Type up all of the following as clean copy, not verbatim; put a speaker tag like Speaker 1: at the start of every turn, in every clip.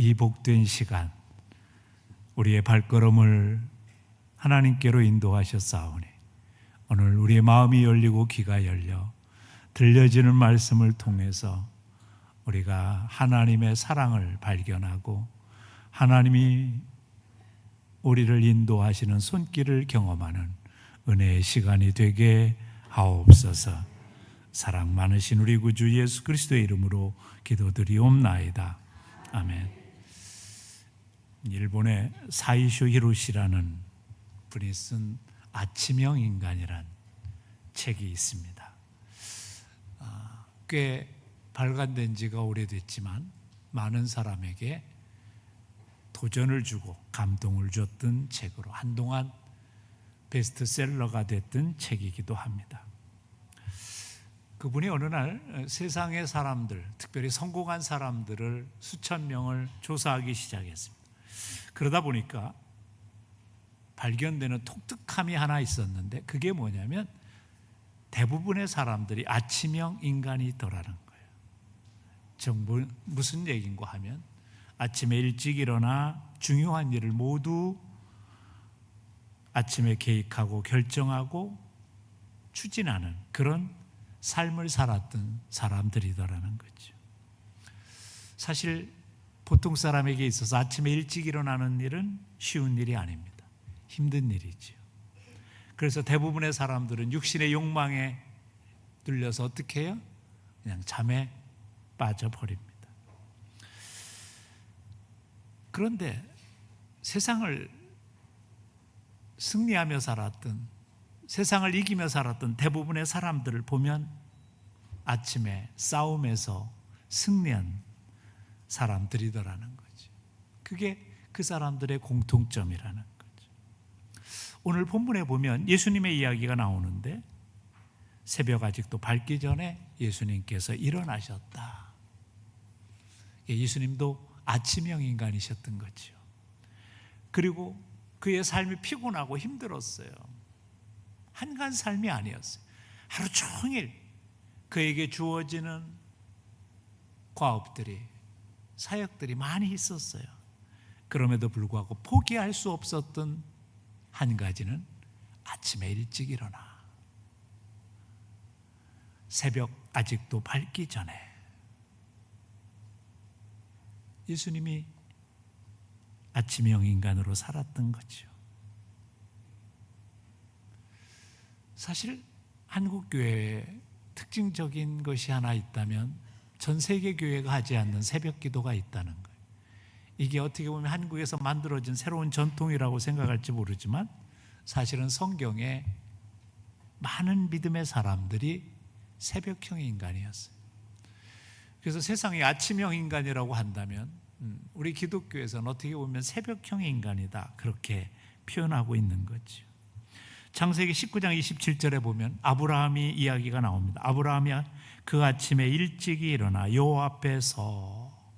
Speaker 1: 이 복된 시간 우리의 발걸음을 하나님께로 인도하셨사오니 오늘 우리의 마음이 열리고 귀가 열려 들려지는 말씀을 통해서 우리가 하나님의 사랑을 발견하고 하나님이 우리를 인도하시는 손길을 경험하는 은혜의 시간이 되게 하옵소서. 사랑 많으신 우리 구주 예수 그리스도의 이름으로 기도드리옵나이다. 아멘. 일본의 사이쇼 히로시라는 분이 쓴 아침형 인간이란 책이 있습니다. 꽤 발간된 지가 오래됐지만 많은 사람에게 도전을 주고 감동을 줬던 책으로 한동안 베스트셀러가 됐던 책이기도 합니다. 그분이 어느 날 세상의 사람들, 특별히 성공한 사람들을 수천 명을 조사하기 시작했습니다. 그러다 보니까 발견되는 독특함이 하나 있었는데 그게 뭐냐면 대부분의 사람들이 아침형 인간이더라는 거예요. 무슨 얘기인가 하면 아침에 일찍 일어나 중요한 일을 모두 아침에 계획하고 결정하고 추진하는 그런 삶을 살았던 사람들이더라는 거죠. 사실 보통 사람에게 있어서 아침에 일찍 일어나는 일은 쉬운 일이 아닙니다. 힘든 일이죠. 그래서 대부분의 사람들은 육신의 욕망에 눌려서 어떻게 해요? 그냥 잠에 빠져버립니다. 그런데 세상을 승리하며 살았던, 세상을 이기며 살았던 대부분의 사람들을 보면 아침에 싸움에서 승리한 사람들이더라는 거죠. 그게 그 사람들의 공통점이라는 거죠. 오늘 본문에 보면 예수님의 이야기가 나오는데 새벽 아직도 밝기 전에 예수님께서 일어나셨다. 예수님도 아침형 인간이셨던 거죠. 그리고 그의 삶이 피곤하고 힘들었어요. 한간 삶이 아니었어요. 하루 종일 그에게 주어지는 과업들이, 사역들이 많이 있었어요. 그럼에도 불구하고 포기할 수 없었던 한 가지는 아침에 일찍 일어나 새벽 아직도 밝기 전에 예수님이 아침형 인간으로 살았던 거죠. 사실 한국 교회에 특징적인 것이 하나 있다면 전 세계 교회가 하지 않는 새벽 기도가 있다는 거예요. 이게 어떻게 보면 한국에서 만들어진 새로운 전통이라고 생각할지 모르지만 사실은 성경에 많은 믿음의 사람들이 새벽형 인간이었어요. 그래서 세상이 아침형 인간이라고 한다면 우리 기독교에서는 어떻게 보면 새벽형 인간이다 그렇게 표현하고 있는 거죠. 창세기 19장 27절에 보면 아브라함이 이야기가 나옵니다. 아브라함이 그 아침에 일찍이 일어나 여호와 앞에 서,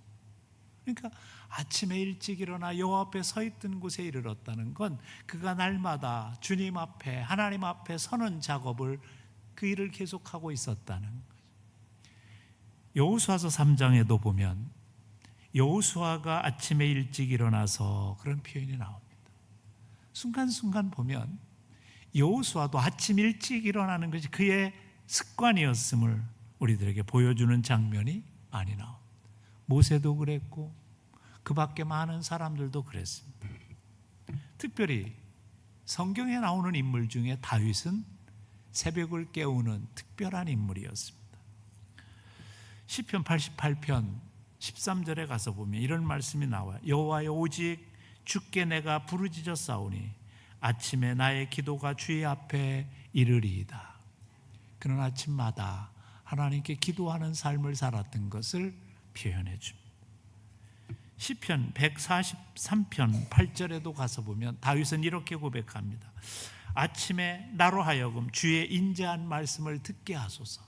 Speaker 1: 그러니까 아침에 일찍 일어나 여호와 앞에 서 있던 곳에 이르렀다는 건 그가 날마다 주님 앞에 하나님 앞에 서는 작업을 그 일을 계속하고 있었다는 거죠. 여호수아서 3장에도 보면 여호수아가 아침에 일찍 일어나서 그런 표현이 나옵니다. 순간순간 보면 여호수아도 아침 일찍 일어나는 것이 그의 습관이었음을 우리들에게 보여주는 장면이 많이 나옵니다. 모세도 그랬고 그 밖에 많은 사람들도 그랬습니다. 특별히 성경에 나오는 인물 중에 다윗은 새벽을 깨우는 특별한 인물이었습니다. 시편 88편 13절에 가서 보면 이런 말씀이 나와요. 여호와여 오직 주께 내가 부르짖었사오니 아침에 나의 기도가 주의 앞에 이르리이다. 그는 아침마다 하나님께 기도하는 삶을 살았던 것을 표현해 줍니다. 시편 143편 8절에도 가서 보면 다윗은 이렇게 고백합니다. 아침에 나로 하여금 주의 인자한 말씀을 듣게 하소서.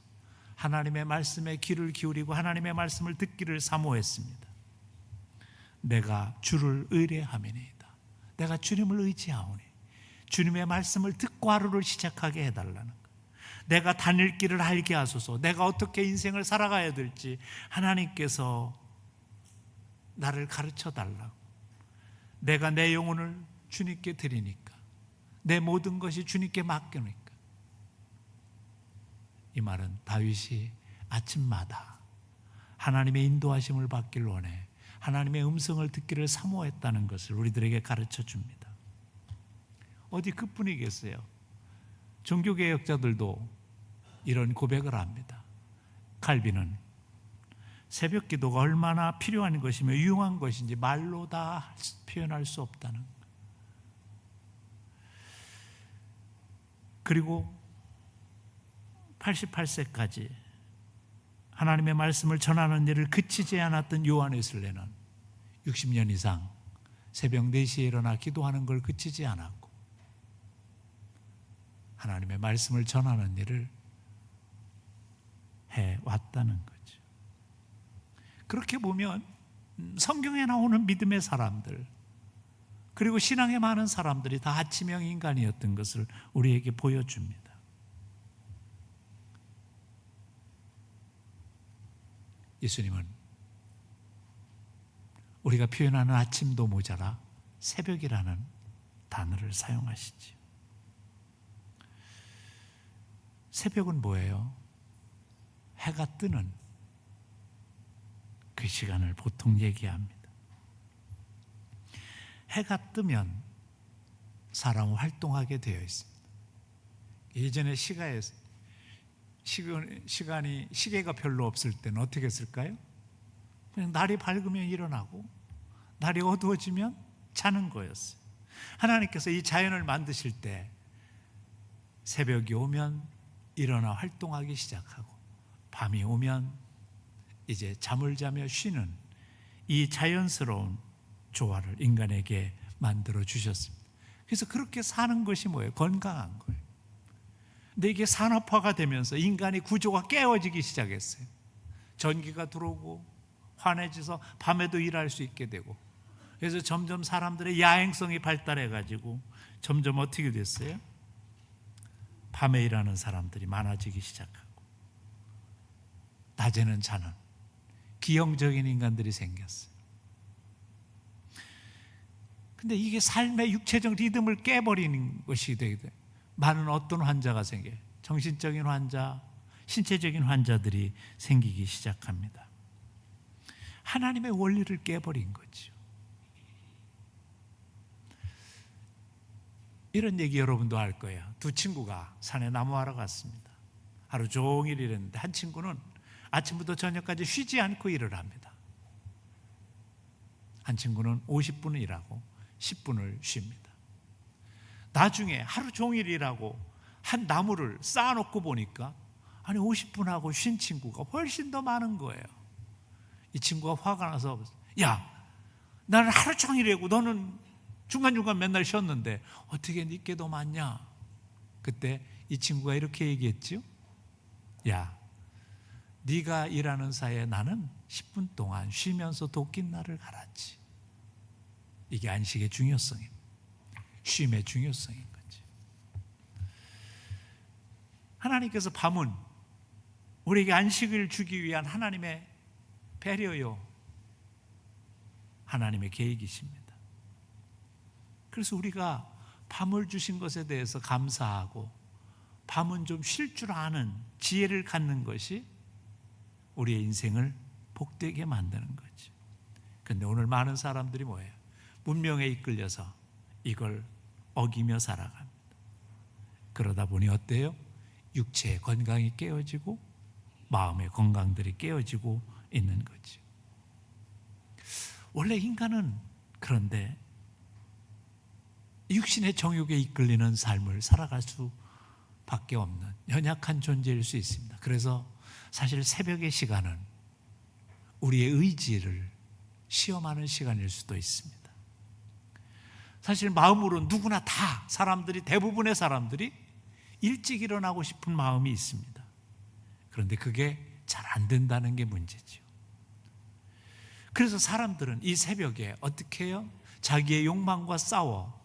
Speaker 1: 하나님의 말씀에 귀를 기울이고 하나님의 말씀을 듣기를 사모했습니다. 내가 주를 의뢰함이니이다. 내가 주님을 의지하오니 주님의 말씀을 듣고 하루를 시작하게 해달라는 거예요. 내가 다닐 길을 알게 하소서. 내가 어떻게 인생을 살아가야 될지 하나님께서 나를 가르쳐 달라고. 내가 내 영혼을 주님께 드리니까, 내 모든 것이 주님께 맡기니까. 이 말은 다윗이 아침마다 하나님의 인도하심을 받길 원해 하나님의 음성을 듣기를 사모했다는 것을 우리들에게 가르쳐 줍니다. 어디 그뿐이겠어요. 종교개혁자들도 이런 고백을 합니다. 칼빈은 새벽 기도가 얼마나 필요한 것이며 유용한 것인지 말로 다 표현할 수 없다는 것. 그리고 88세까지 하나님의 말씀을 전하는 일을 그치지 않았던 요한 웨슬레는 60년 이상 새벽 4시에 일어나 기도하는 걸 그치지 않았고 하나님의 말씀을 전하는 일을 해왔다는 거죠. 그렇게 보면 성경에 나오는 믿음의 사람들, 그리고 신앙의 많은 사람들이 다 아침형 인간이었던 것을 우리에게 보여줍니다. 예수님은 우리가 표현하는 아침도 모자라 새벽이라는 단어를 사용하시지요. 새벽은 뭐예요? 해가 뜨는 그 시간을 보통 얘기합니다. 해가 뜨면 사람은 활동하게 되어 있습니다. 예전에 시계가 별로 없을 때는 어떻게 했을까요? 그냥 날이 밝으면 일어나고 날이 어두워지면 자는 거였어요. 하나님께서 이 자연을 만드실 때 새벽이 오면 일어나 활동하기 시작하고 밤이 오면 이제 잠을 자며 쉬는 이 자연스러운 조화를 인간에게 만들어 주셨습니다. 그래서 그렇게 사는 것이 뭐예요? 건강한 거예요. 근데 이게 산업화가 되면서 인간의 구조가 깨어지기 시작했어요. 전기가 들어오고 환해져서 밤에도 일할 수 있게 되고, 그래서 점점 사람들의 야행성이 발달해가지고 점점 어떻게 됐어요? 밤에 일하는 사람들이 많아지기 시작하고 낮에는 자는 기형적인 인간들이 생겼어요. 근데 이게 삶의 육체적 리듬을 깨버리는 것이 되게 돼요. 많은 어떤 환자가 생겨요. 정신적인 환자, 신체적인 환자들이 생기기 시작합니다. 하나님의 원리를 깨버린 거죠. 이런 얘기 여러분도 알 거예요. 두 친구가 산에 나무하러 갔습니다. 하루 종일 일했는데 한 친구는 아침부터 저녁까지 쉬지 않고 일을 합니다. 한 친구는 50분을 일하고 10분을 쉽니다. 나중에 하루 종일 일하고 한 나무를 쌓아놓고 보니까 50분하고 쉰 친구가 훨씬 더 많은 거예요. 이 친구가 화가 나서, 야, 나는 하루 종일 일하고 너는 중간중간 맨날 쉬었는데 어떻게 네게 더 많냐? 그때 이 친구가 이렇게 얘기했죠. 야, 네가 일하는 사이에 나는 10분 동안 쉬면서 도끼 날을 갈았지. 이게 안식의 중요성입니다. 쉼의 중요성인 거지. 하나님께서 밤은 우리에게 안식을 주기 위한 하나님의 배려요, 하나님의 계획이십니다. 그래서 우리가 밤을 주신 것에 대해서 감사하고 밤은 좀 쉴 줄 아는 지혜를 갖는 것이 우리의 인생을 복되게 만드는 거지. 그런데 오늘 많은 사람들이 뭐예요? 문명에 이끌려서 이걸 어기며 살아갑니다. 그러다 보니 어때요? 육체의 건강이 깨어지고 마음의 건강들이 깨어지고 있는 거지. 원래 인간은 그런데 육신의 정욕에 이끌리는 삶을 살아갈 수밖에 없는 연약한 존재일 수 있습니다. 그래서 사실 새벽의 시간은 우리의 의지를 시험하는 시간일 수도 있습니다. 사실 마음으로 누구나 다 대부분의 사람들이 일찍 일어나고 싶은 마음이 있습니다. 그런데 그게 잘 안 된다는 게 문제죠. 그래서 사람들은 이 새벽에 어떻게 해요? 자기의 욕망과 싸워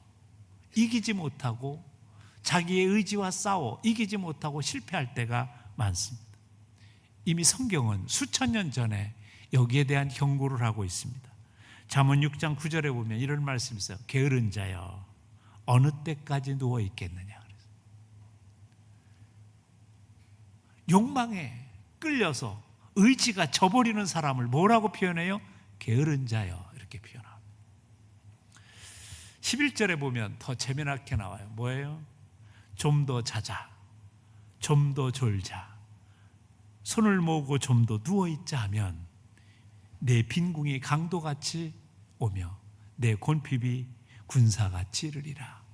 Speaker 1: 이기지 못하고, 자기의 의지와 싸워 이기지 못하고 실패할 때가 많습니다. 이미 성경은 수천 년 전에 여기에 대한 경고를 하고 있습니다. 잠언 6장 9절에 보면 이런 말씀이 있어요. 게으른 자여 어느 때까지 누워 있겠느냐. 욕망에 끌려서 의지가 저버리는 사람을 뭐라고 표현해요? 게으른 자여, 이렇게 표현합니다. 11절에 보면 더 재미나게 나와요. 뭐예요? 좀 더 자자, 좀 더 졸자, 손을 모으고 좀 더 누워있자 하면 내 빈궁이 강도같이 오며 내 곤핍이 군사같이 이르리라.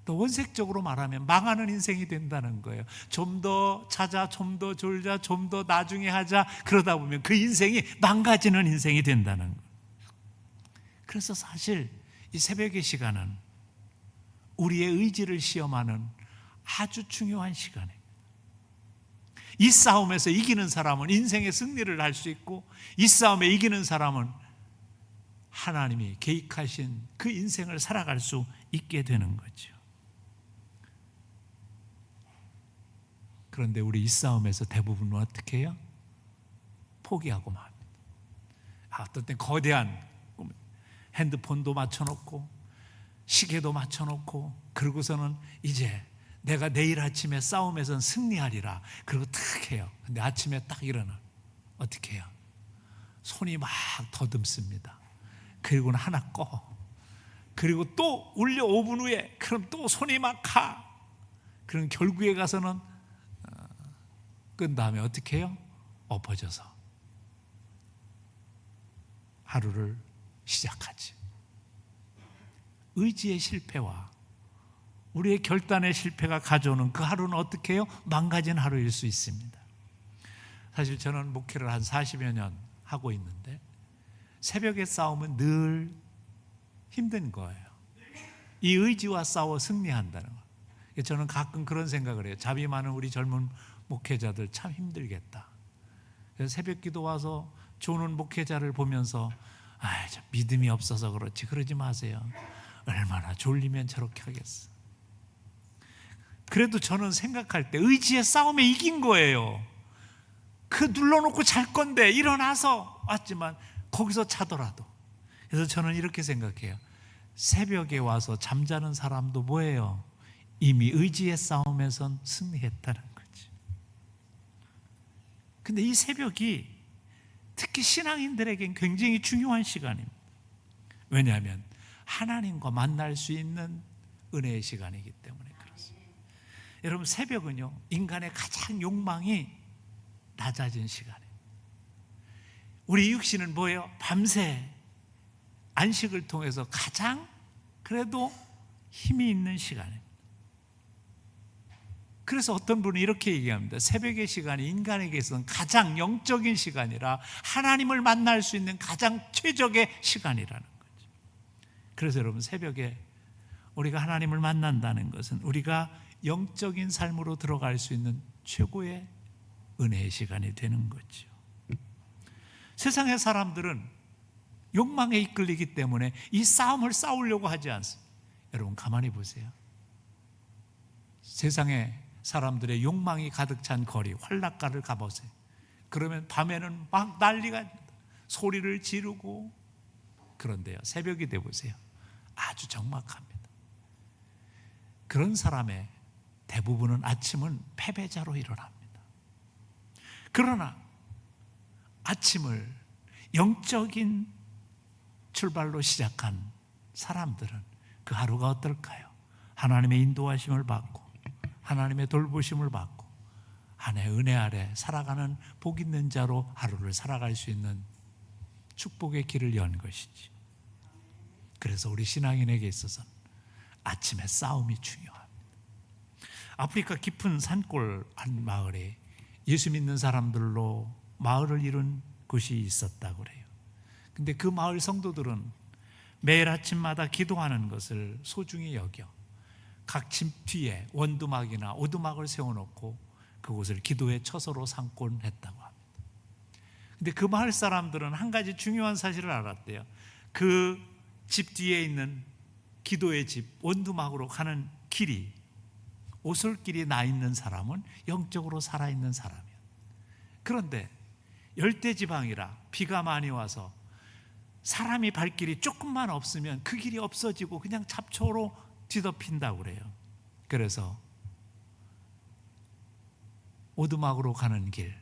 Speaker 1: 또 원색적으로 말하면 망하는 인생이 된다는 거예요. 좀 더 자자, 좀 더 졸자, 좀 더 나중에 하자, 그러다 보면 그 인생이 망가지는 인생이 된다는 거예요. 그래서 사실 이 새벽의 시간은 우리의 의지를 시험하는 아주 중요한 시간이에요. 이 싸움에서 이기는 사람은 인생의 승리를 할 수 있고, 이 싸움에 이기는 사람은 하나님이 계획하신 그 인생을 살아갈 수 있게 되는 거죠. 그런데 우리 이 싸움에서 대부분은 어떻게 해요? 포기하고 맙니다. 어떤 때 거대한 핸드폰도 맞춰놓고 시계도 맞춰놓고, 그러고서는 이제 내가 내일 아침에 싸움에선 승리하리라, 그리고 탁 해요. 근데 아침에 딱 일어나 어떻게 해요? 손이 막 더듬습니다. 그리고는 하나 꺼, 그리고 또 울려 5분 후에 그럼 또 손이 막 가. 그럼 결국에 가서는 끈 다음에 어떻게 해요? 엎어져서 하루를 시작하지. 의지의 실패와 우리의 결단의 실패가 가져오는 그 하루는 어떻게 해요? 망가진 하루일 수 있습니다. 사실 저는 목회를 한 40여 년 하고 있는데 새벽의 싸움은 늘 힘든 거예요. 이 의지와 싸워 승리한다는 거. 저는 가끔 그런 생각을 해요. 자비 많은 우리 젊은 목회자들 참 힘들겠다. 그래서 새벽 기도 와서 조는 목회자를 보면서 참 믿음이 없어서 그렇지, 그러지 마세요. 얼마나 졸리면 저렇게 하겠어. 그래도 저는 생각할 때 의지의 싸움에 이긴 거예요. 그 눌러놓고 잘 건데 일어나서 왔지만 거기서 자더라도. 그래서 저는 이렇게 생각해요. 새벽에 와서 잠자는 사람도 뭐예요? 이미 의지의 싸움에선 승리했다는 거지. 근데 이 새벽이 특히 신앙인들에겐 굉장히 중요한 시간입니다. 왜냐하면 하나님과 만날 수 있는 은혜의 시간이기 때문에 그렇습니다. 여러분, 새벽은요, 인간의 가장 욕망이 낮아진 시간이에요. 우리 육신은 뭐예요? 밤새 안식을 통해서 가장 그래도 힘이 있는 시간이에요. 그래서 어떤 분은 이렇게 얘기합니다. 새벽의 시간이 인간에게서는 가장 영적인 시간이라 하나님을 만날 수 있는 가장 최적의 시간이라는 거죠. 그래서 여러분, 새벽에 우리가 하나님을 만난다는 것은 우리가 영적인 삶으로 들어갈 수 있는 최고의 은혜의 시간이 되는 거죠. 세상의 사람들은 욕망에 이끌리기 때문에 이 싸움을 싸우려고 하지 않습니다. 여러분, 가만히 보세요. 세상에 사람들의 욕망이 가득 찬 거리, 활락가를 가보세요. 그러면 밤에는 막 난리가 납니다. 소리를 지르고. 그런데요, 새벽이 돼 보세요. 아주 적막합니다. 그런 사람의 대부분은 아침은 패배자로 일어납니다. 그러나 아침을 영적인 출발로 시작한 사람들은 그 하루가 어떨까요? 하나님의 인도하심을 받고 하나님의 돌보심을 받고 하나님의 은혜 아래 살아가는 복 있는 자로 하루를 살아갈 수 있는 축복의 길을 연 것이지. 그래서 우리 신앙인에게 있어서는 아침의 싸움이 중요합니다. 아프리카 깊은 산골 한 마을에 예수 믿는 사람들로 마을을 이룬 곳이 있었다고 그래요. 근데 그 마을 성도들은 매일 아침마다 기도하는 것을 소중히 여겨 각 집 뒤에 원두막이나 오두막을 세워놓고 그곳을 기도의 처소로 삼곤 했다고 합니다. 근데 그 마을 사람들은 한 가지 중요한 사실을 알았대요. 그 집 뒤에 있는 기도의 집 원두막으로 가는 길이, 오솔길이 나 있는 사람은 영적으로 살아있는 사람이에요. 그런데 열대지방이라 비가 많이 와서 사람이 발길이 조금만 없으면 그 길이 없어지고 그냥 잡초로 뒤덮인다고 그래요. 그래서 오두막으로 가는 길,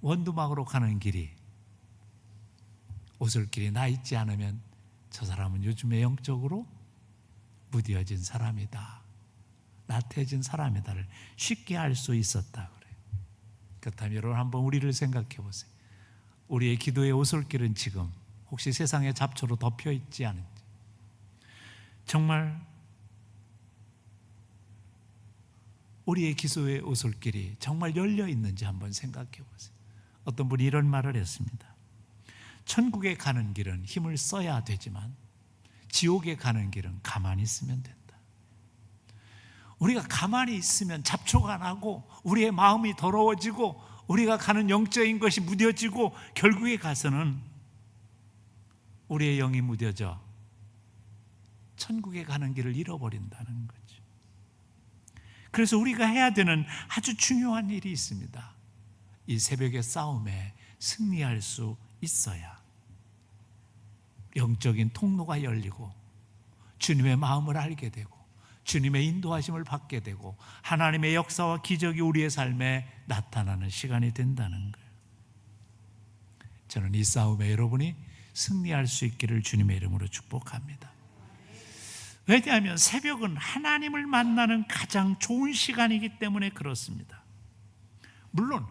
Speaker 1: 원두막으로 가는 길이 오솔길이 나 있지 않으면 저 사람은 요즘에 영적으로 무뎌진 사람이다, 나태해진 사람이다를 쉽게 알 수 있었다 그래요. 그렇다면 여러분 한번 우리를 생각해 보세요. 우리의 기도의 오솔길은 지금 혹시 세상의 잡초로 덮여 있지 않은지, 정말 우리의 기도의 오솔길이 정말 열려 있는지 한번 생각해 보세요. 어떤 분이 이런 말을 했습니다. 천국에 가는 길은 힘을 써야 되지만 지옥에 가는 길은 가만히 있으면 된다. 우리가 가만히 있으면 잡초가 나고 우리의 마음이 더러워지고 우리가 가는 영적인 것이 무뎌지고 결국에 가서는 우리의 영이 무뎌져 천국에 가는 길을 잃어버린다는 거죠. 그래서 우리가 해야 되는 아주 중요한 일이 있습니다. 이 새벽의 싸움에 승리할 수 있어야 영적인 통로가 열리고 주님의 마음을 알게 되고 주님의 인도하심을 받게 되고 하나님의 역사와 기적이 우리의 삶에 나타나는 시간이 된다는 거예요. 저는 이 싸움에 여러분이 승리할 수 있기를 주님의 이름으로 축복합니다. 왜냐하면 새벽은 하나님을 만나는 가장 좋은 시간이기 때문에 그렇습니다. 물론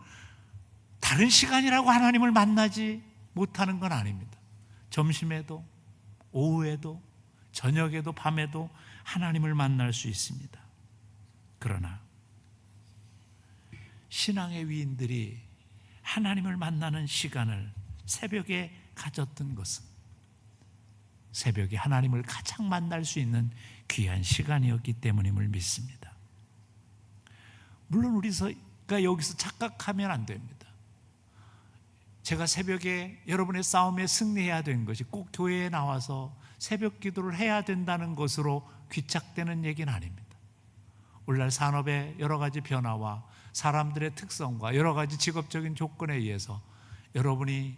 Speaker 1: 다른 시간이라고 하나님을 만나지 못하는 건 아닙니다. 점심에도 오후에도 저녁에도 밤에도 하나님을 만날 수 있습니다. 그러나 신앙의 위인들이 하나님을 만나는 시간을 새벽에 가졌던 것은 새벽에 하나님을 가장 만날 수 있는 귀한 시간이었기 때문임을 믿습니다. 물론 우리가 여기서 착각하면 안 됩니다. 제가 새벽에 여러분의 싸움에 승리해야 되는 것이 꼭 교회에 나와서 새벽 기도를 해야 된다는 것으로 귀착되는 얘기는 아닙니다. 오늘날 산업의 여러 가지 변화와 사람들의 특성과 여러 가지 직업적인 조건에 의해서 여러분이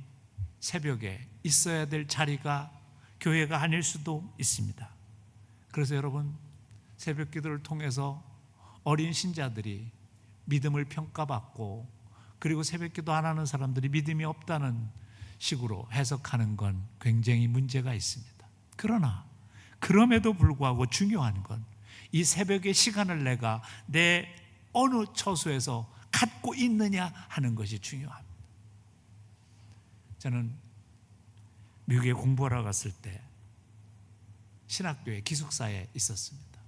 Speaker 1: 새벽에 있어야 될 자리가 교회가 아닐 수도 있습니다. 그래서 여러분 새벽 기도를 통해서 어린 신자들이 믿음을 평가받고 그리고 새벽 기도 안 하는 사람들이 믿음이 없다는 식으로 해석하는 건 굉장히 문제가 있습니다. 그러나 그럼에도 불구하고 중요한 건 이 새벽의 시간을 내가 내 어느 처소에서 갖고 있느냐 하는 것이 중요합니다. 저는 미국에 공부하러 갔을 때 신학교에 기숙사에 있었습니다.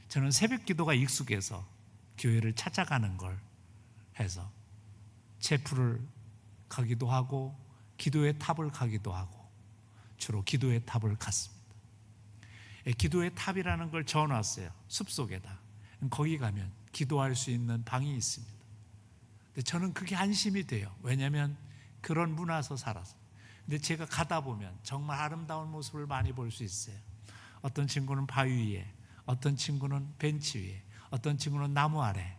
Speaker 1: 저는 새벽 기도가 익숙해서 교회를 찾아가는 걸 해서 체프를 가기도 하고 기도의 탑을 가기도 하고 주로 기도의 탑을 갔습니다. 기도의 탑이라는 걸 적어놨어요. 숲속에다. 거기 가면 기도할 수 있는 방이 있습니다. 근데 저는 그게 안심이 돼요. 왜냐하면 그런 문화에서 살아서. 근데 제가 가다 보면 정말 아름다운 모습을 많이 볼 수 있어요. 어떤 친구는 바위 위에, 어떤 친구는 벤치 위에, 어떤 친구는 나무 아래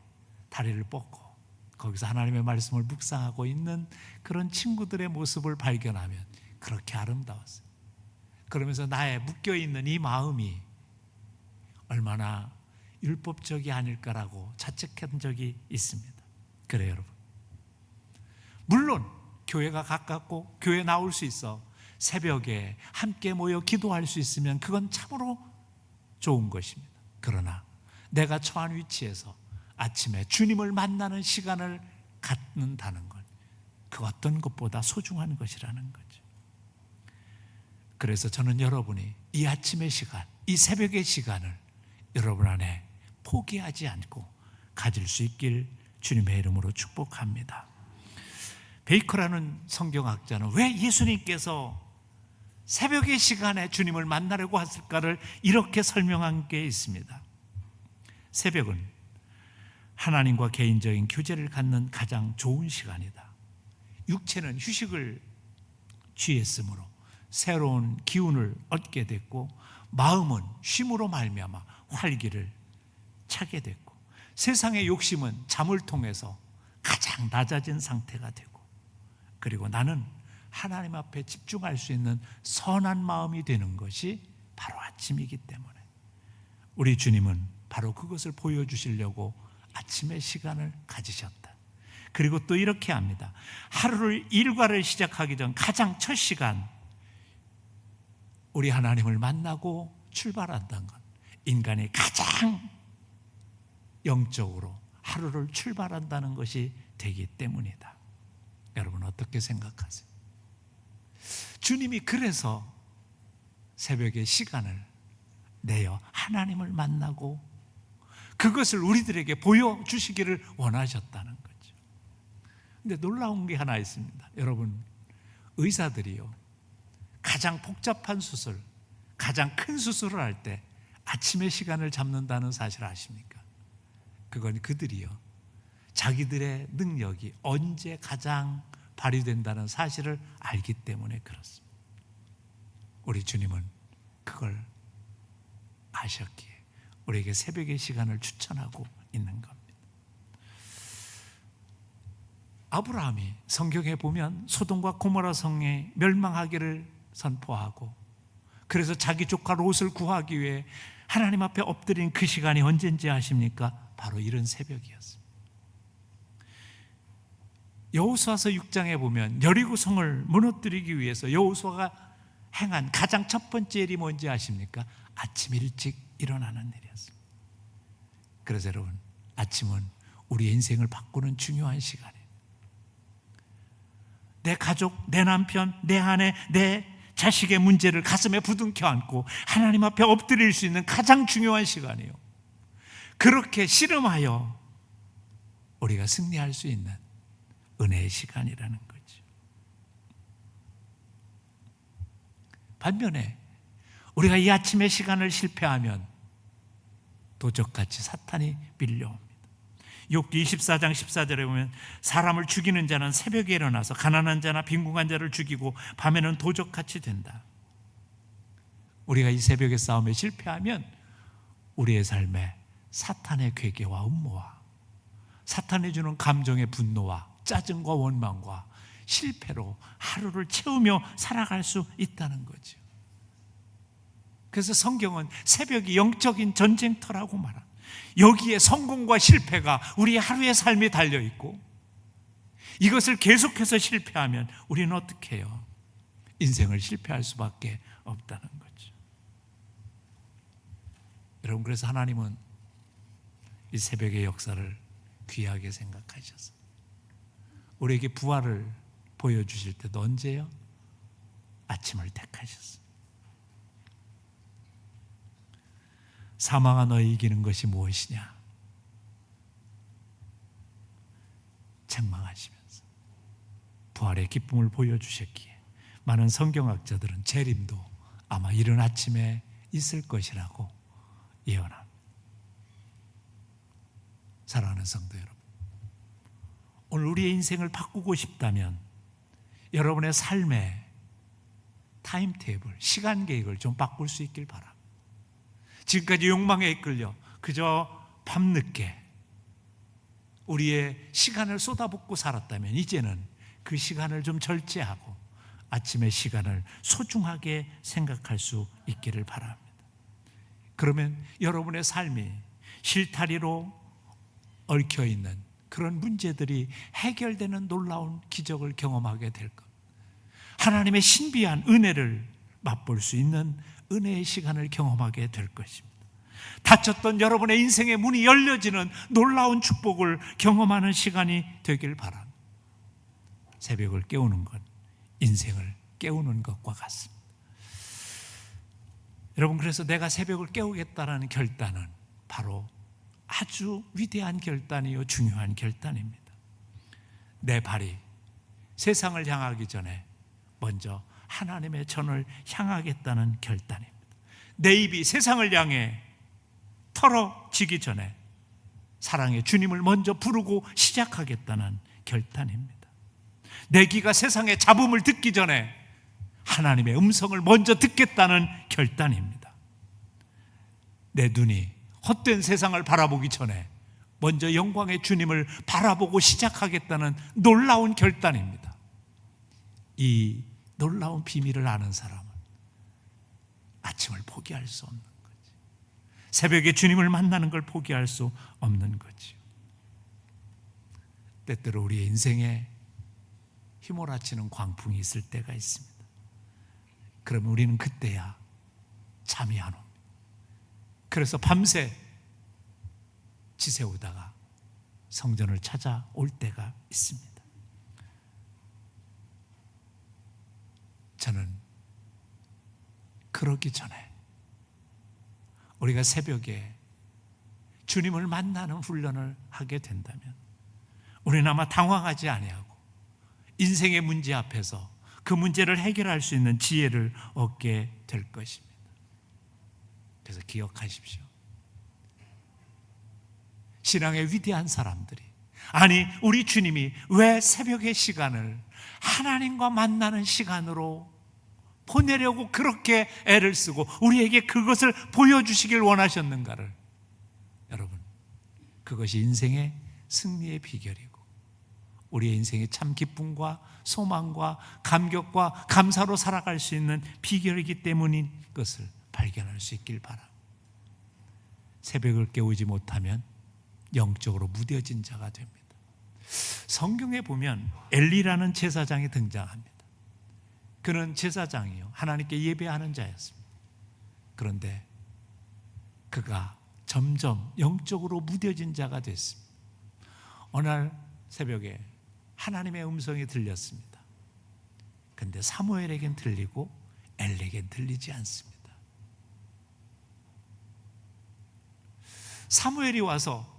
Speaker 1: 다리를 뻗고 거기서 하나님의 말씀을 묵상하고 있는 그런 친구들의 모습을 발견하면 그렇게 아름다웠어요. 그러면서 나의 묶여있는 이 마음이 얼마나 율법적이 아닐까라고 자책한 적이 있습니다. 그래요, 여러분. 물론 교회가 가깝고 교회 나올 수 있어 새벽에 함께 모여 기도할 수 있으면 그건 참으로 좋은 것입니다. 그러나 내가 처한 위치에서 아침에 주님을 만나는 시간을 갖는다는 것, 그 어떤 것보다 소중한 것이라는 거죠. 그래서 저는 여러분이 이 아침의 시간, 이 새벽의 시간을 여러분 안에 포기하지 않고 가질 수 있길 주님의 이름으로 축복합니다. 베이커라는 성경학자는 왜 예수님께서 새벽의 시간에 주님을 만나려고 했을까를 이렇게 설명한 게 있습니다. 새벽은 하나님과 개인적인 교제를 갖는 가장 좋은 시간이다. 육체는 휴식을 취했으므로 새로운 기운을 얻게 됐고 마음은 쉼으로 말미암아 활기를 차게 됐고 세상의 욕심은 잠을 통해서 가장 낮아진 상태가 되고 그리고 나는 하나님 앞에 집중할 수 있는 선한 마음이 되는 것이 바로 아침이기 때문에 우리 주님은 바로 그것을 보여주시려고 아침의 시간을 가지셨다. 그리고 또 이렇게 합니다. 하루를 일과를 시작하기 전 가장 첫 시간, 우리 하나님을 만나고 출발한다는 것, 인간이 가장 영적으로 하루를 출발한다는 것이 되기 때문이다. 여러분 어떻게 생각하세요? 주님이 그래서 새벽에 시간을 내어 하나님을 만나고 그것을 우리들에게 보여주시기를 원하셨다는 거죠. 근데 놀라운 게 하나 있습니다. 여러분, 의사들이요, 가장 복잡한 수술, 가장 큰 수술을 할 때 아침에 시간을 잡는다는 사실 아십니까? 그건 그들이요, 자기들의 능력이 언제 가장 발휘된다는 사실을 알기 때문에 그렇습니다. 우리 주님은 그걸 아셨기에 우리에게 새벽의 시간을 추천하고 있는 겁니다. 아브라함이 성경에 보면 소돔과 고모라 성에 멸망하기를 선포하고 그래서 자기 조카 롯을 구하기 위해 하나님 앞에 엎드린 그 시간이 언제인지 아십니까? 바로 이른 새벽이었습니다. 여호수아서 6장에 보면 여리고 성을 무너뜨리기 위해서 여호수아가 행한 가장 첫 번째 일이 뭔지 아십니까? 아침 일찍 일어나는 일이었습니다. 그래서 여러분, 아침은 우리의 인생을 바꾸는 중요한 시간이에요. 내 가족, 내 남편, 내 아내, 내 자식의 문제를 가슴에 부둥켜 안고 하나님 앞에 엎드릴 수 있는 가장 중요한 시간이에요. 그렇게 씨름하여 우리가 승리할 수 있는 은혜의 시간이라는 거죠. 반면에 우리가 이 아침의 시간을 실패하면 도적같이 사탄이 밀려옵니다. 욥기 24장 14절에 보면 사람을 죽이는 자는 새벽에 일어나서 가난한 자나 빈궁한 자를 죽이고 밤에는 도적같이 된다. 우리가 이 새벽의 싸움에 실패하면 우리의 삶에 사탄의 괴계와 음모와 사탄이 주는 감정의 분노와 짜증과 원망과 실패로 하루를 채우며 살아갈 수 있다는 거죠. 그래서 성경은 새벽이 영적인 전쟁터라고 말합니다. 여기에 성공과 실패가 우리 하루의 삶이 달려있고 이것을 계속해서 실패하면 우리는 어떻게 해요? 인생을 실패할 수밖에 없다는 거죠. 여러분, 그래서 하나님은 이 새벽의 역사를 귀하게 생각하셨어요. 우리에게 부활을 보여주실 때도 언제요? 아침을 택하셨어요. 사망아 너희 이기는 것이 무엇이냐? 책망하시면서 부활의 기쁨을 보여주셨기에 많은 성경학자들은 재림도 아마 이른 아침에 있을 것이라고 예언합니다. 사랑하는 성도 여러분, 오늘 우리의 인생을 바꾸고 싶다면 여러분의 삶의 타임테이블, 시간 계획을 좀 바꿀 수 있길 바랍니다. 지금까지 욕망에 이끌려 그저 밤늦게 우리의 시간을 쏟아붓고 살았다면 이제는 그 시간을 좀 절제하고 아침의 시간을 소중하게 생각할 수 있기를 바랍니다. 그러면 여러분의 삶이 실타리로 얽혀있는 그런 문제들이 해결되는 놀라운 기적을 경험하게 될 것, 하나님의 신비한 은혜를 맛볼 수 있는 은혜의 시간을 경험하게 될 것입니다. 닫혔던 여러분의 인생의 문이 열려지는 놀라운 축복을 경험하는 시간이 되길 바랍니다. 새벽을 깨우는 것, 인생을 깨우는 것과 같습니다. 여러분, 그래서 내가 새벽을 깨우겠다라는 결단은 바로 아주 위대한 결단이요, 중요한 결단입니다. 내 발이 세상을 향하기 전에 먼저 하나님의 전을 향하겠다는 결단입니다. 내 입이 세상을 향해 털어지기 전에 사랑의 주님을 먼저 부르고 시작하겠다는 결단입니다. 내 귀가 세상의 잡음을 듣기 전에 하나님의 음성을 먼저 듣겠다는 결단입니다. 내 눈이 헛된 세상을 바라보기 전에 먼저 영광의 주님을 바라보고 시작하겠다는 놀라운 결단입니다. 이 놀라운 비밀을 아는 사람은 아침을 포기할 수 없는 거지. 새벽에 주님을 만나는 걸 포기할 수 없는 거지. 때때로 우리의 인생에 휘몰아치는 광풍이 있을 때가 있습니다. 그러면 우리는 그때야 잠이 안 옵니다. 그래서 밤새 지새우다가 성전을 찾아올 때가 있습니다. 저는 그러기 전에 우리가 새벽에 주님을 만나는 훈련을 하게 된다면 우리는 아마 당황하지 아니하고 인생의 문제 앞에서 그 문제를 해결할 수 있는 지혜를 얻게 될 것입니다. 그래서 기억하십시오. 신앙의 위대한 사람들이, 아니 우리 주님이 왜 새벽의 시간을 하나님과 만나는 시간으로 보내려고 그렇게 애를 쓰고 우리에게 그것을 보여주시길 원하셨는가를, 여러분, 그것이 인생의 승리의 비결이고 우리의 인생의 참 기쁨과 소망과 감격과 감사로 살아갈 수 있는 비결이기 때문인 것을 발견할 수 있길 바랍니다. 새벽을 깨우지 못하면 영적으로 무뎌진 자가 됩니다. 성경에 보면 엘리라는 제사장이 등장합니다. 그는 제사장이요, 하나님께 예배하는 자였습니다. 그런데 그가 점점 영적으로 무뎌진 자가 됐습니다. 어느 날 새벽에 하나님의 음성이 들렸습니다. 그런데 사무엘에겐 들리고 엘리에겐 들리지 않습니다. 사무엘이 와서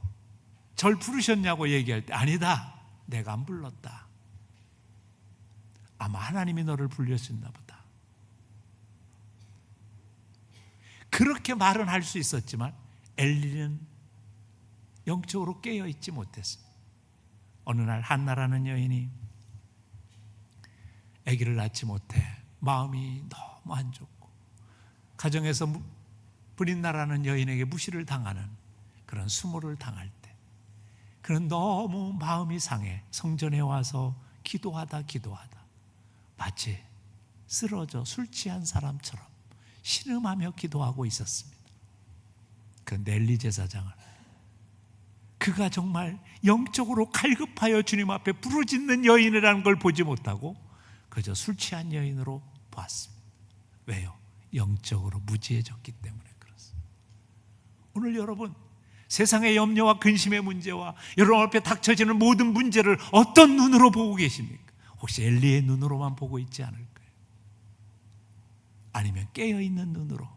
Speaker 1: 절 부르셨냐고 얘기할 때, 아니다, 내가 안 불렀다. 아마 하나님이 너를 불렸었나 보다. 그렇게 말은 할 수 있었지만 엘리는 영적으로 깨어있지 못했습니다. 어느 날 한나라는 여인이 아기를 낳지 못해 마음이 너무 안 좋고 가정에서 브린나라는 여인에게 무시를 당하는 그런 수모를 당할 때 그는 너무 마음이 상해 성전에 와서 기도하다 마치 쓰러져 술 취한 사람처럼 신음하며 기도하고 있었습니다. 그런데 엘리 제사장은 그가 정말 영적으로 갈급하여 주님 앞에 부르짖는 여인이라는 걸 보지 못하고 그저 술 취한 여인으로 보았습니다. 왜요? 영적으로 무지해졌기 때문에 그렇습니다. 오늘 여러분, 세상의 염려와 근심의 문제와 여러분 앞에 닥쳐지는 모든 문제를 어떤 눈으로 보고 계십니까? 혹시 엘리의 눈으로만 보고 있지 않을까요? 아니면 깨어있는 눈으로?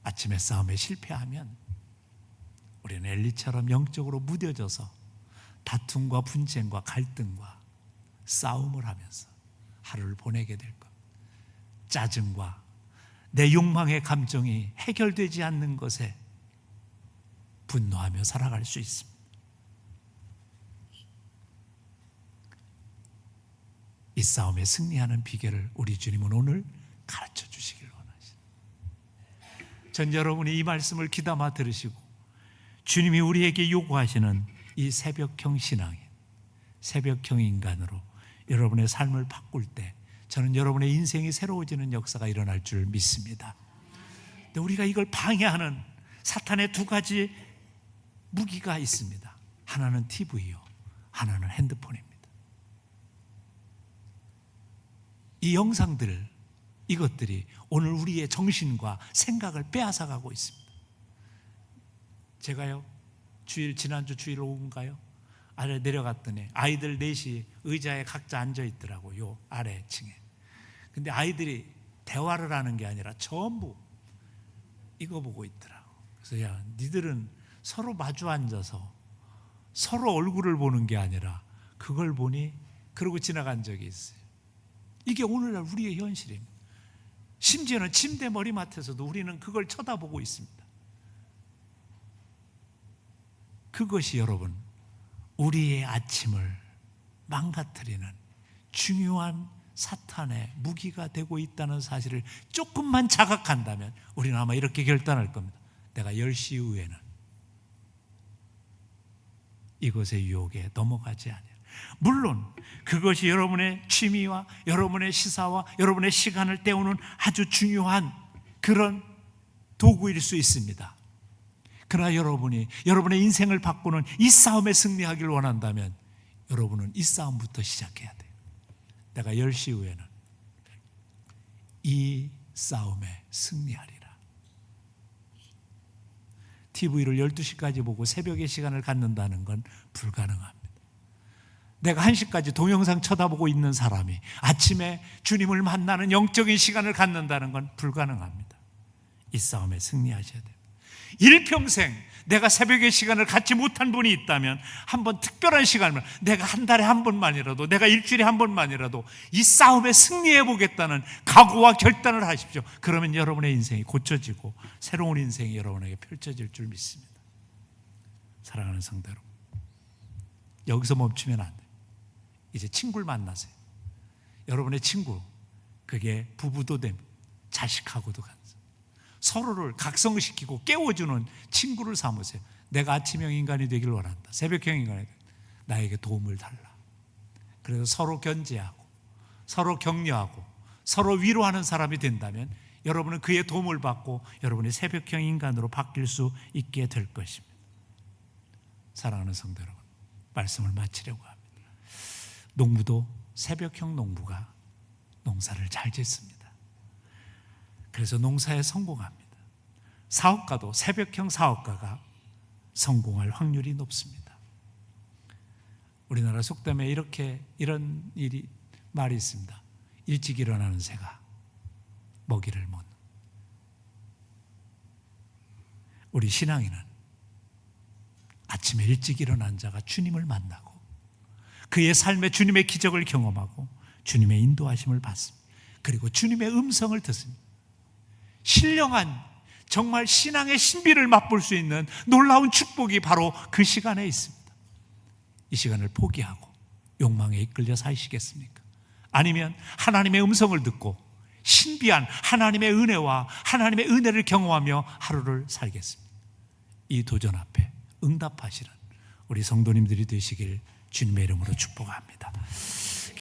Speaker 1: 아침에 싸움에 실패하면 우리는 엘리처럼 영적으로 무뎌져서 다툼과 분쟁과 갈등과 싸움을 하면서 하루를 보내게 될 것. 짜증과 내 욕망의 감정이 해결되지 않는 것에 분노하며 살아갈 수 있습니다. 이 싸움에 승리하는 비결을 우리 주님은 오늘 가르쳐 주시길 원하십니다. 전 여러분이 이 말씀을 귀담아 들으시고 주님이 우리에게 요구하시는 이 새벽형 신앙인, 새벽형 인간으로 여러분의 삶을 바꿀 때 저는 여러분의 인생이 새로워지는 역사가 일어날 줄 믿습니다. 근데 우리가 이걸 방해하는 사탄의 두 가지 무기가 있습니다. 하나는 TV요, 하나는 핸드폰입니다. 이 영상들, 이것들이 오늘 우리의 정신과 생각을 빼앗아가고 있습니다. 제가요, 지난주 주일 오후인가요? 아래 내려갔더니 아이들 넷이 의자에 각자 앉아 있더라고요. 요 아래층에. 근데 아이들이 대화를 하는 게 아니라 전부 이거 보고 있더라고. 그래서 야, 니들은 서로 마주 앉아서 서로 얼굴을 보는 게 아니라 그걸 보니? 그러고 지나간 적이 있어요. 이게 오늘날 우리의 현실입니다. 심지어는 침대 머리맡에서도 우리는 그걸 쳐다보고 있습니다. 그것이 여러분, 우리의 아침을 망가뜨리는 중요한 사탄의 무기가 되고 있다는 사실을 조금만 자각한다면 우리는 아마 이렇게 결단할 겁니다. 내가 10시 이후에는 이것의 유혹에 넘어가지 않아요. 물론 그것이 여러분의 취미와 여러분의 시사와 여러분의 시간을 때우는 아주 중요한 그런 도구일 수 있습니다. 그러나 여러분이 여러분의 인생을 바꾸는 이 싸움에 승리하기를 원한다면 여러분은 이 싸움부터 시작해야 돼요. 내가 10시 후에는 이 싸움에 승리하리라. TV를 12시까지 보고 새벽에 시간을 갖는다는 건 불가능합니다. 내가 1시까지 동영상 쳐다보고 있는 사람이 아침에 주님을 만나는 영적인 시간을 갖는다는 건 불가능합니다. 이 싸움에 승리하셔야 돼요. 일평생 내가 새벽의 시간을 갖지 못한 분이 있다면 한번 특별한 시간을, 내가 한 달에 한 번만이라도, 내가 일주일에 한 번만이라도 이 싸움에 승리해 보겠다는 각오와 결단을 하십시오. 그러면 여러분의 인생이 고쳐지고 새로운 인생이 여러분에게 펼쳐질 줄 믿습니다. 사랑하는 성도 여러분, 여기서 멈추면 안 돼요. 이제 친구를 만나세요. 여러분의 친구, 그게 부부도 됩니다. 자식하고도 같아요. 서로를 각성시키고 깨워주는 친구를 삼으세요. 내가 아침형 인간이 되길 원한다. 새벽형 인간이 되길. 나에게 도움을 달라. 그래서 서로 견제하고 서로 격려하고 서로 위로하는 사람이 된다면 여러분은 그의 도움을 받고 여러분이 새벽형 인간으로 바뀔 수 있게 될 것입니다. 사랑하는 성도 여러분, 말씀을 마치려고 합니다. 농부도 새벽형 농부가 농사를 잘 짓습니다. 그래서 농사에 성공합니다. 사업가도 새벽형 사업가가 성공할 확률이 높습니다. 우리나라 속담에 이런 말이 있습니다. 일찍 일어나는 새가 먹이를 못. 우리 신앙인은 아침에 일찍 일어난 자가 주님을 만나고 그의 삶에 주님의 기적을 경험하고 주님의 인도하심을 받습니다. 그리고 주님의 음성을 듣습니다. 신령한 정말 신앙의 신비를 맛볼 수 있는 놀라운 축복이 바로 그 시간에 있습니다. 이 시간을 포기하고 욕망에 이끌려 사시겠습니까? 아니면 하나님의 음성을 듣고 신비한 하나님의 은혜와 하나님의 은혜를 경험하며 하루를 살겠습니다. 이 도전 앞에 응답하시는 우리 성도님들이 되시길 주님의 이름으로 축복합니다.